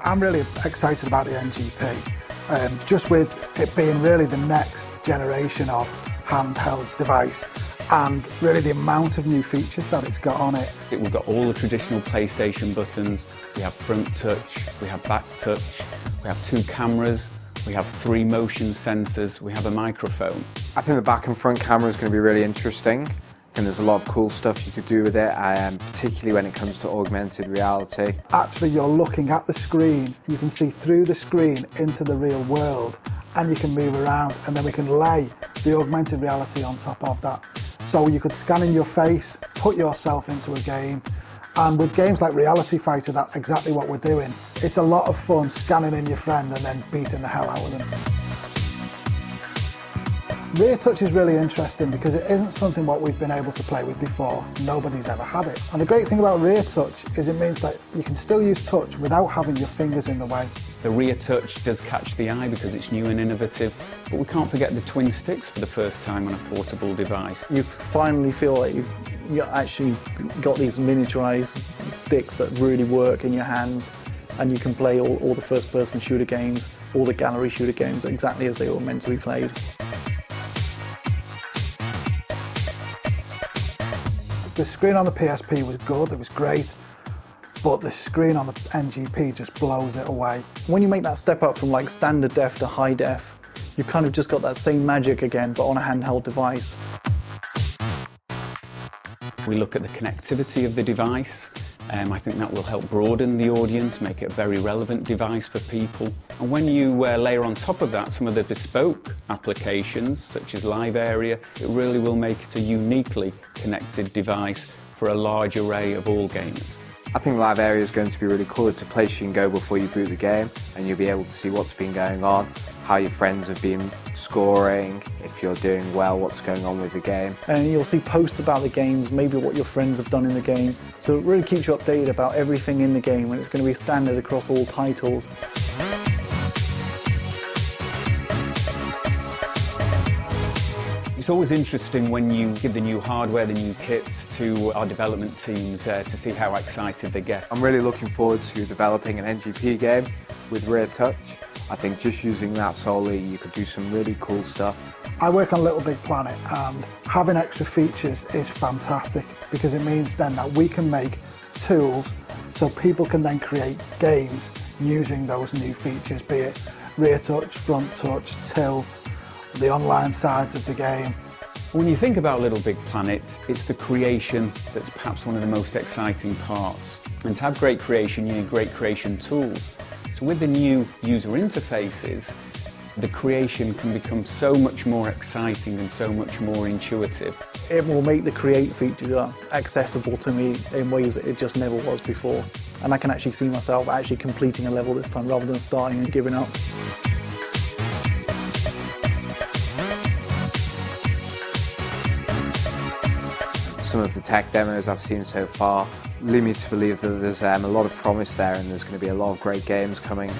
I'm really excited about the NGP, just with it being really the next generation of handheld device and really the amount of new features that it's got on it. We've got all the traditional PlayStation buttons, we have front touch, we have back touch, we have 2 cameras, we have 3 motion sensors, we have a microphone. I think the back and front camera is going to be really interesting. I think there's a lot of cool stuff you could do with it, particularly when it comes to augmented reality. Actually, you're looking at the screen, you can see through the screen into the real world, and you can move around, and then we can lay the augmented reality on top of that. So you could scan in your face, put yourself into a game, and with games like Reality Fighter, that's exactly what we're doing. It's a lot of fun scanning in your friend and then beating the hell out of them. Rear touch is really interesting because it isn't something what we've been able to play with before. Nobody's ever had it. And the great thing about rear touch is it means that you can still use touch without having your fingers in the way. The rear touch does catch the eye because it's new and innovative, but we can't forget the twin sticks for the first time on a portable device. You finally feel like you actually got these miniaturized sticks that really work in your hands, and you can play all the first-person shooter games, all the gallery shooter games exactly as they were meant to be played. The screen on the PSP was good, it was great, but the screen on the NGP just blows it away. When you make that step up from like standard def to high def, you've kind of just got that same magic again, but on a handheld device. We look at the connectivity of the device. I think that will help broaden the audience, make it a very relevant device for people. And when you layer on top of that some of the bespoke applications, such as Live Area, it really will make it a uniquely connected device for a large array of all gamers. I think Live Area is going to be really cool. It's a place you can go before you boot the game, and you'll be able to see what's been going on, how your friends have been scoring, if you're doing well, what's going on with the game. And you'll see posts about the games, maybe what your friends have done in the game. So it really keeps you updated about everything in the game, and it's going to be standard across all titles. It's always interesting when you give the new hardware, the new kits to our development teams to see how excited they get. I'm really looking forward to developing an NGP game with rear touch. I think just using that solely, you could do some really cool stuff. I work on Little Big Planet, and having extra features is fantastic because it means then that we can make tools so people can then create games using those new features, be it rear touch, front touch, tilt, the online sides of the game. When you think about Little Big Planet, it's the creation that's perhaps one of the most exciting parts. And to have great creation, you need great creation tools. So with the new user interfaces, the creation can become so much more exciting and so much more intuitive. It will make the create feature accessible to me in ways that it just never was before. And I can actually see myself actually completing a level this time rather than starting and giving up. Some of the tech demos I've seen so far lead me to believe that there's a lot of promise there, and there's going to be a lot of great games coming.